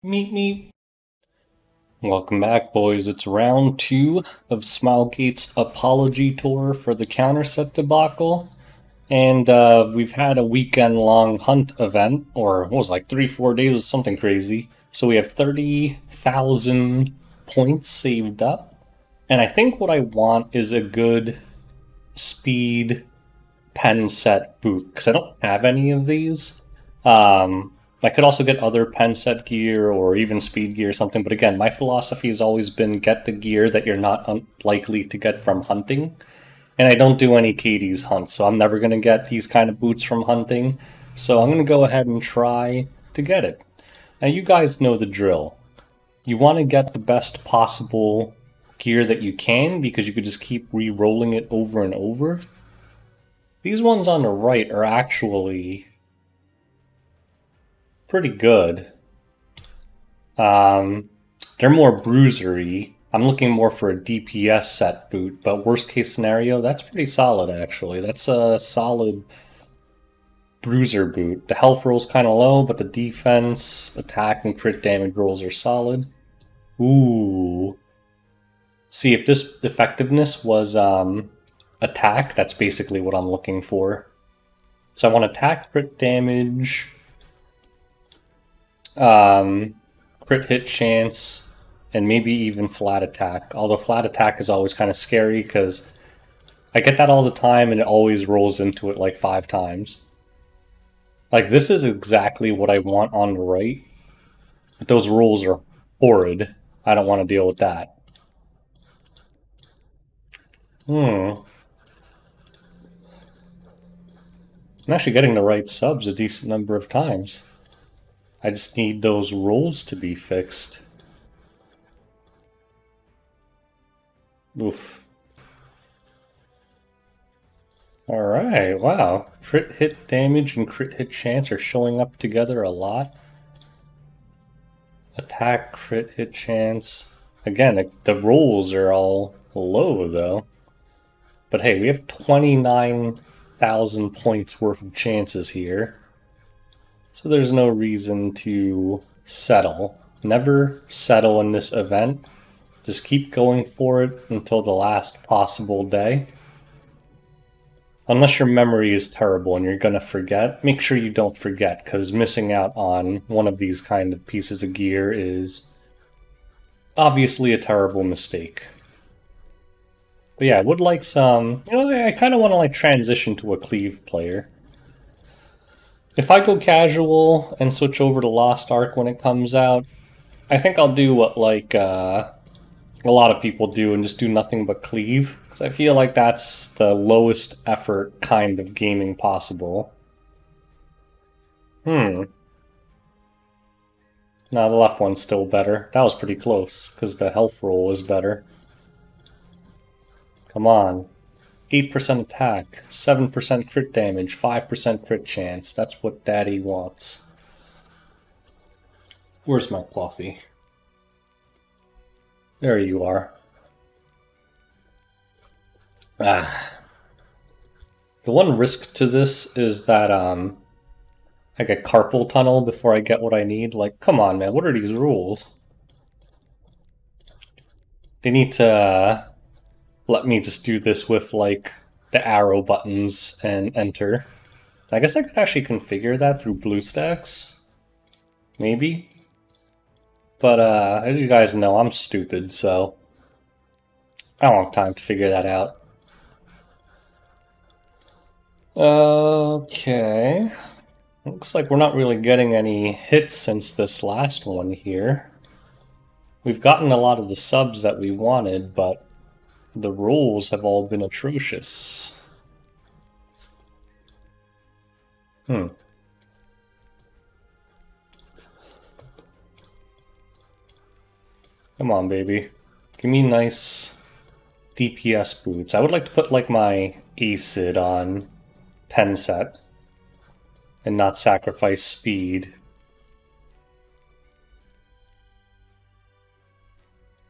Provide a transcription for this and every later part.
Meet me. Welcome back, boys. It's round 2 of Smilegate's apology tour for the counterset debacle. And we've had a weekend-long hunt event, or what was it, like 3, 4 days, or something crazy. So we have 30,000 points saved up. And I think what I want is a good speed pen set boot, because I don't have any of these. I could also get other pen set gear or even speed gear or something, but again, my philosophy has always been get the gear that you're not likely to get from hunting. And I don't do any Katie's hunts, so I'm never going to get these kind of boots from hunting. So I'm going to go ahead and try to get it. Now, you guys know the drill. You want to get the best possible gear that you can because you could just keep re rolling it over and over. These ones on the right are actually pretty good. They're more bruisery. I'm looking more for a DPS set boot, but worst case scenario, that's pretty solid actually. That's a solid bruiser boot. The health roll's kind of low, but the defense, attack, and crit damage rolls are solid. Ooh. See, if this effectiveness was attack, that's basically what I'm looking for. So I want attack, crit damage, crit hit chance, and maybe even flat attack. Although flat attack is always kind of scary because I get that all the time and it always rolls into it like 5 times. Like, this is exactly what I want on the right, but those rolls are horrid. I don't want to deal with that. I'm actually getting the right subs a decent number of times. I just need those rolls to be fixed. Oof. Alright, wow. Crit hit damage and crit hit chance are showing up together a lot. Attack, crit hit chance. Again, the rolls are all low though. But hey, we have 29,000 points worth of chances here. So there's no reason to settle. Never settle in this event. Just keep going for it until the last possible day. Unless your memory is terrible and you're gonna forget, make sure you don't forget, because missing out on one of these kind of pieces of gear is obviously a terrible mistake. But yeah, I would like some... I kind of want to like transition to a cleave player. If I go casual and switch over to Lost Ark when it comes out, I think I'll do what like a lot of people do and just do nothing but cleave. Because I feel like that's the lowest effort kind of gaming possible. No, the left one's still better. That was pretty close, because the health roll was better. Come on. 8% attack, 7% crit damage, 5% crit chance. That's what Daddy wants. Where's my coffee? There you are. The one risk to this is that I get carpal tunnel before I get what I need. Like, come on, man, what are these rules? They need to let me just do this with, like, the arrow buttons and enter. I guess I could actually configure that through Bluestacks. Maybe. But, as you guys know, I'm stupid, so I don't have time to figure that out. Okay. Looks like we're not really getting any hits since this last one here. We've gotten a lot of the subs that we wanted, but the rolls have all been atrocious. Come on, baby. Give me nice DPS boots. I would like to put like my acid on pen set and not sacrifice speed.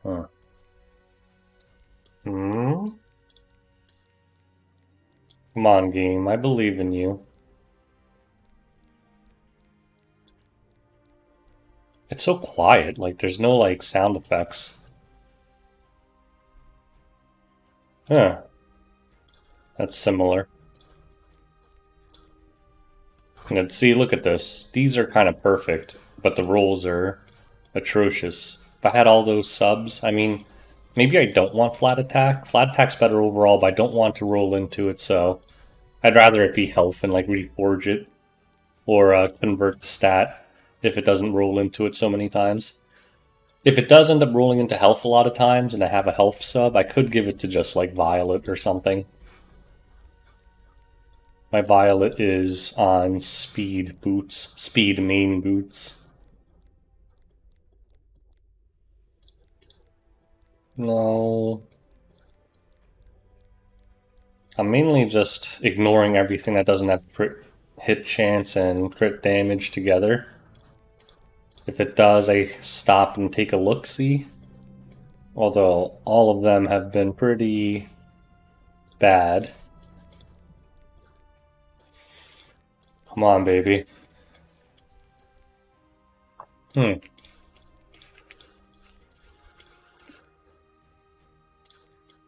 Huh. Come on, game. I believe in you. It's so quiet, like there's no like sound effects. Huh, that's similar. And see, look at this. These are kind of perfect, but the rolls are atrocious. If I had all those subs, I mean, maybe I don't want flat attack. Flat attack's better overall, but I don't want to roll into it, so I'd rather it be health and like reforge it or convert the stat if it doesn't roll into it so many times. If it does end up rolling into health a lot of times and I have a health sub, I could give it to just like Violet or something. My Violet is on speed boots, speed main boots. No. I'm mainly just ignoring everything that doesn't have crit hit chance and crit damage together. If it does, I stop and take a look-see. Although all of them have been pretty bad. Come on, baby.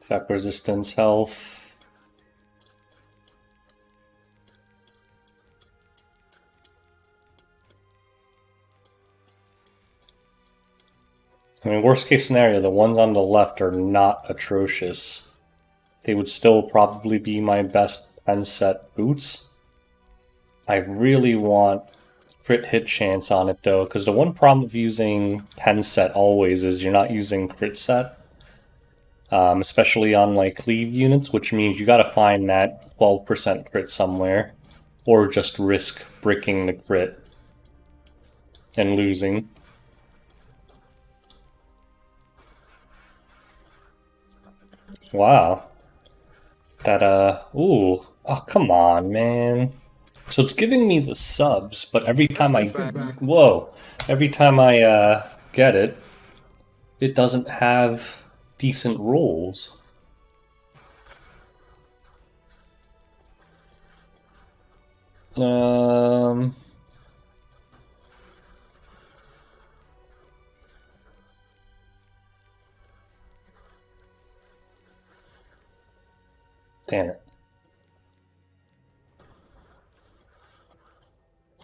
Effect resistance, health. I mean, worst case scenario, the ones on the left are not atrocious. They would still probably be my best pen set boots. I really want crit hit chance on it though, because the one problem of using pen set always is you're not using crit set. Especially on like cleave units, which means you gotta find that 12% crit somewhere, or just risk bricking the crit and losing. Wow. That, ooh. Oh, come on, man. So it's giving me the subs, but every time I, whoa, every time I, get it, it doesn't have decent rolls. Um, Damn it.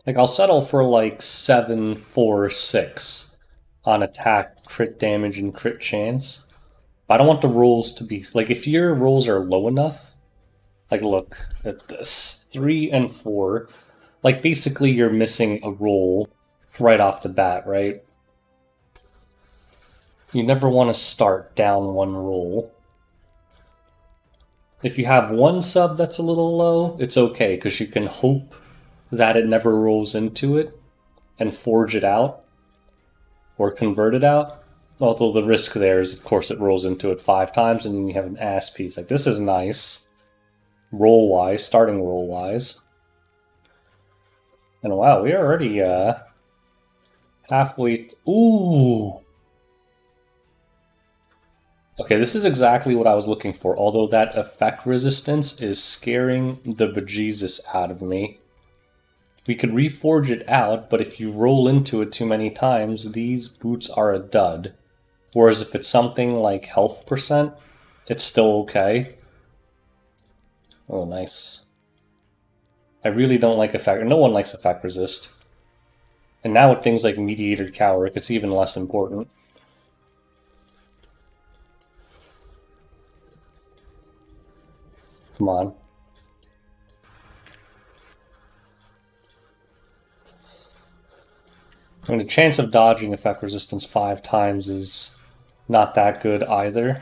Like, I'll settle for like 7, 4, 6 on attack, crit damage, and crit chance. But I don't want the rolls to be like if your rolls are low enough. Like, look at this 3 and 4. Like, basically, you're missing a roll right off the bat, right? You never want to start down one roll. If you have one sub that's a little low, it's okay because you can hope that it never rolls into it and forge it out or convert it out. Although the risk there is, of course, it rolls into it 5 times and then you have an ass piece. Like, this is nice. Roll wise, starting roll wise. And wow, we're already halfway. Ooh. Okay, this is exactly what I was looking for, although that effect resistance is scaring the bejesus out of me. We could reforge it out, but if you roll into it too many times, these boots are a dud. Whereas if it's something like health percent, it's still okay. Oh, nice. I really don't like effect. No one likes effect resist. And now with things like Mediator Cowrick, it's even less important. Come on. I mean, the chance of dodging effect resistance 5 times is not that good either.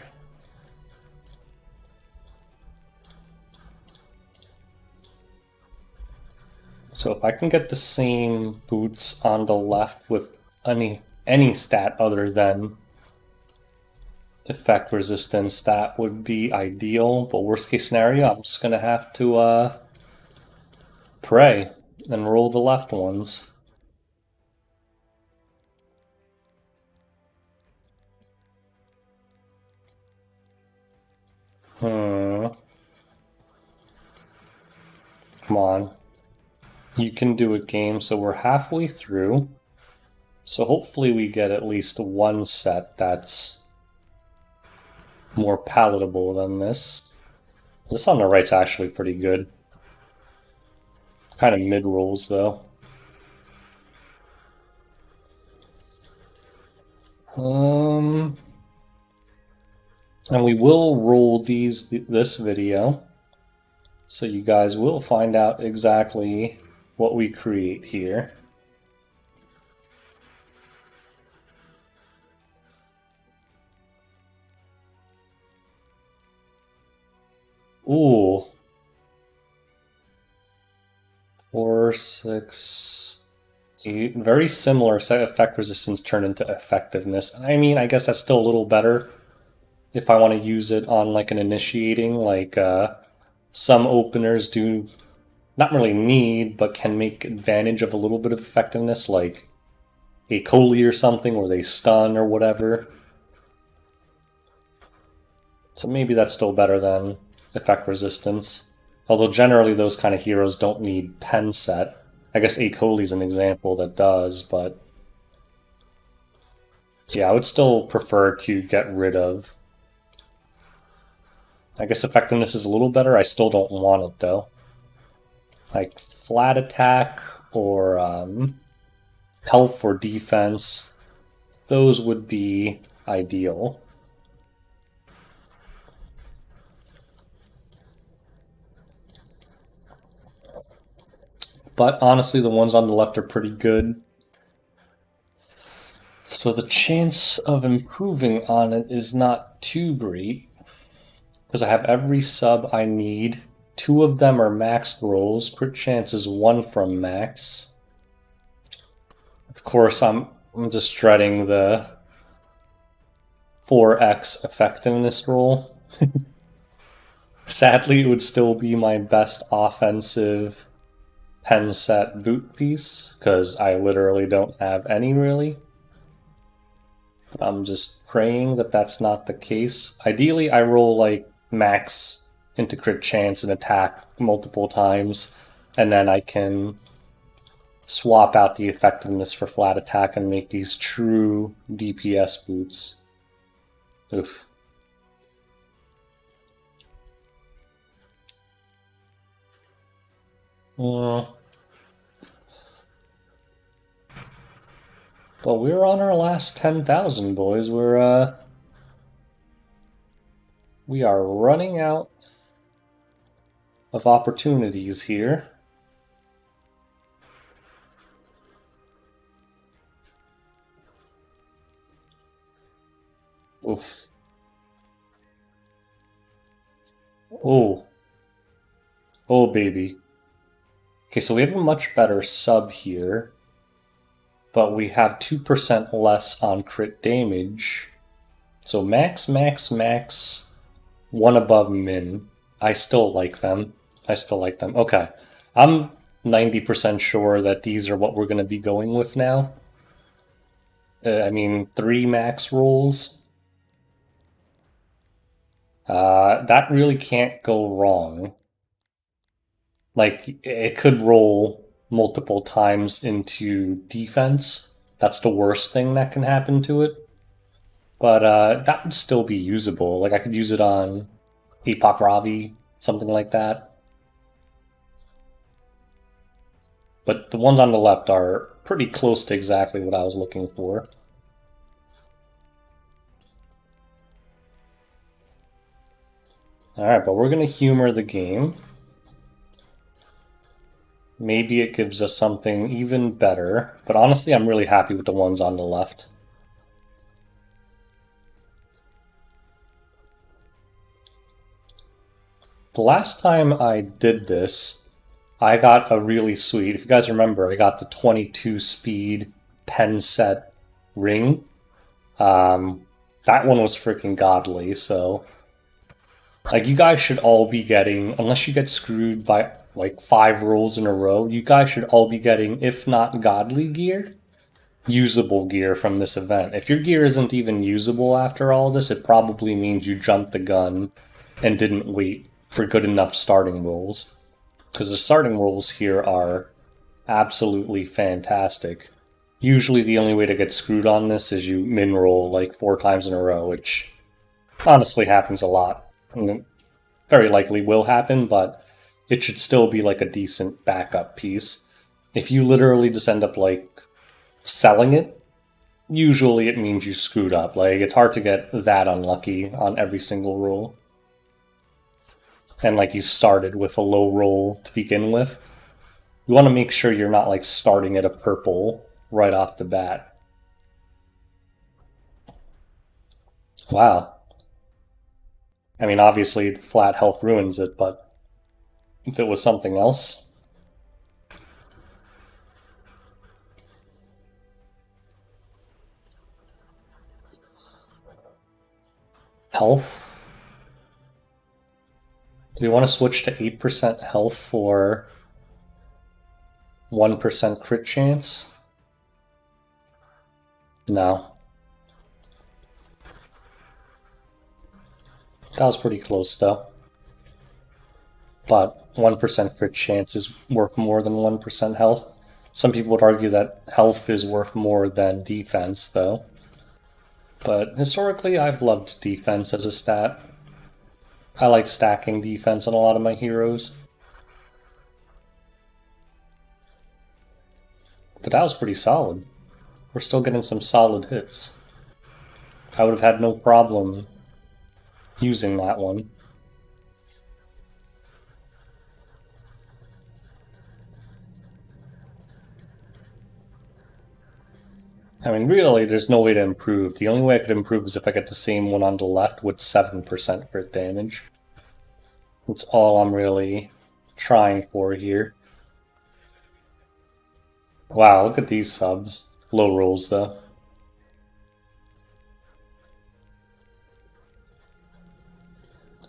So if I can get the same boots on the left with any stat other than effect resistance, that would be ideal. But worst case scenario, I'm just gonna have to pray and roll the left ones. Come on. You can do a game, so we're halfway through. So hopefully we get at least one set that's more palatable than this. This on the right's actually pretty good. Kind of mid-rolls, though. And we will roll this video, so you guys will find out exactly what we create here. Ooh. 4, 6, 8. Very similar set effect resistance turned into effectiveness. I mean, I guess that's still a little better if I want to use it on like an initiating, like some openers do not really need, but can make advantage of a little bit of effectiveness, like a Coley or something, where they stun or whatever. So maybe that's still better than effect resistance. Although generally those kind of heroes don't need pen set. I guess A. Coley's an example that does, but yeah, I would still prefer to get rid of. I guess effectiveness is a little better. I still don't want it though. Like flat attack or health or defense, those would be ideal. But honestly, the ones on the left are pretty good. So the chance of improving on it is not too great, because I have every sub I need. 2 of them are maxed rolls. Crit chance is 1 from max. Of course, I'm just dreading the 4x effectiveness roll. Sadly, it would still be my best offensive pen set boot piece, because I literally don't have any really. I'm just praying that that's not the case. Ideally, I roll like max into crit chance and attack multiple times, and then I can swap out the effectiveness for flat attack and make these true DPS boots. Oof. Well, we're on our last 10,000, boys. We are running out of opportunities here. Oof. Oh. Oh, baby. Okay, so we have a much better sub here, but we have 2% less on crit damage. So max, max, max, 1 above min. I still like them. Okay. I'm 90% sure that these are what we're going to be going with now. I mean, 3 max rolls. That really can't go wrong. Like, it could roll multiple times into defense. That's the worst thing that can happen to it. But that would still be usable. Like, I could use it on Apoc Ravi, something like that. But the ones on the left are pretty close to exactly what I was looking for. Alright, but we're going to humor the game. Maybe it gives us something even better. But honestly, I'm really happy with the ones on the left. The last time I did this, I got a really sweet, if you guys remember, I got the 22 speed pen set ring. That one was freaking godly, so like you guys should all be getting, unless you get screwed by like 5 rolls in a row, you guys should all be getting, if not godly gear, usable gear from this event. If your gear isn't even usable after all this, it probably means you jumped the gun and didn't wait for good enough starting rolls. Because the starting rolls here are absolutely fantastic. Usually the only way to get screwed on this is you min-roll like 4 times in a row, which honestly happens a lot. I mean, very likely will happen, but it should still be like a decent backup piece. If you literally just end up like selling it, usually it means you screwed up. Like, it's hard to get that unlucky on every single roll. And like you started with a low roll to begin with. You want to make sure you're not like starting at a purple right off the bat. Wow. I mean, obviously, flat health ruins it, but if it was something else. Health? Do you want to switch to 8% health for 1% crit chance? No. That was pretty close, though. But 1% crit chance is worth more than 1% health. Some people would argue that health is worth more than defense, though. But historically, I've loved defense as a stat. I like stacking defense on a lot of my heroes. But that was pretty solid. We're still getting some solid hits. I would have had no problem using that one. I mean, really, there's no way to improve. The only way I could improve is if I get the same one on the left with 7% crit damage. That's all I'm really trying for here. Wow, look at these subs. Low rolls, though.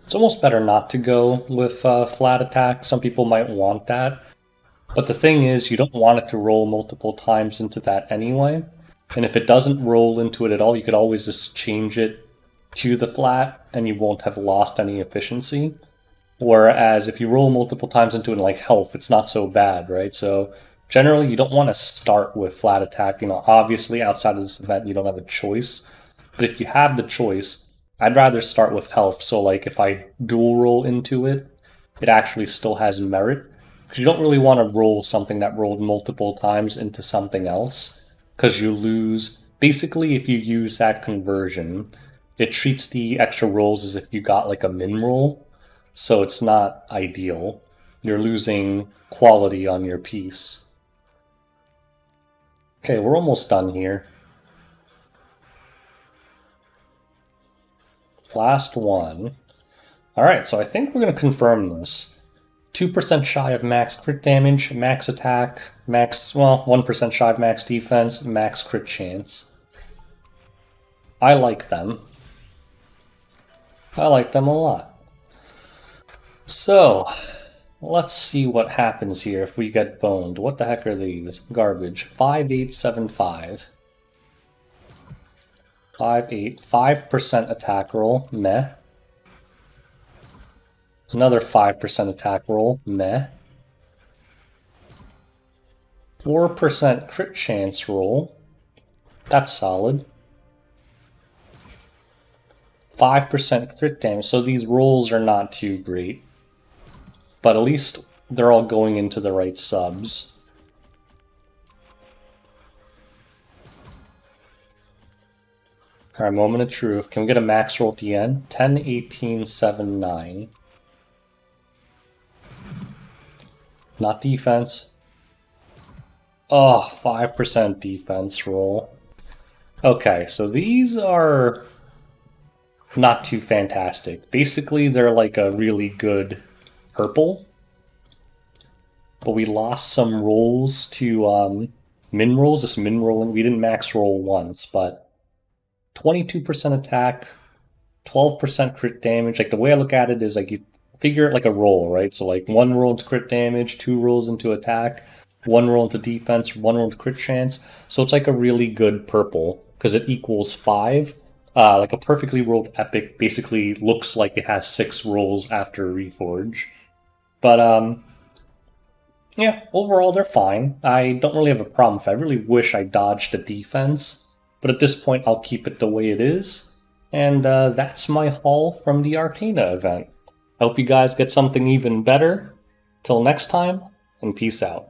It's almost better not to go with flat attack. Some people might want that. But the thing is, you don't want it to roll multiple times into that anyway. And if it doesn't roll into it at all, you could always just change it to the flat and you won't have lost any efficiency. Whereas if you roll multiple times into it like health, it's not so bad, right? So generally you don't want to start with flat attack. You know, obviously outside of this event you don't have a choice. But if you have the choice, I'd rather start with health. So like if I dual roll into it, it actually still has merit. Because you don't really want to roll something that rolled multiple times into something else. Because you lose. Basically, if you use that conversion, it treats the extra rolls as if you got like a min roll. So it's not ideal. You're losing quality on your piece. Okay, we're almost done here. Last one. Alright, so I think we're going to confirm this. 2% shy of max crit damage, max attack, max, well, 1% shy of max defense, max crit chance. I like them. I like them a lot. So, let's see what happens here if we get boned. What the heck are these? Garbage. 5875. 5-8. 5% attack roll. Meh. Another 5% attack roll. Meh. 4% crit chance roll. That's solid. 5% crit damage. So these rolls are not too great. But at least they're all going into the right subs. Alright, moment of truth. Can we get a max roll at the end? 10, 18, 7, 9. Not defense. Oh, 5% defense roll. Okay, so these are not too fantastic. Basically, they're like a really good purple. But we lost some rolls to min rolls. This min rolling, we didn't max roll once, but 22% attack, 12% crit damage. Like the way I look at it is like you figure it like a roll, right? So like 1 roll into crit damage, 2 rolls into attack, 1 roll into defense, 1 roll into crit chance. So it's like a really good purple because it equals 5. Like a perfectly rolled epic basically looks like it has 6 rolls after Reforge. But Yeah, overall they're fine. I don't really have a problem with it. I really wish I dodged the defense, but at this point I'll keep it the way it is. And that's my haul from the Artena event. Hope you guys get something even better. Till next time, and peace out.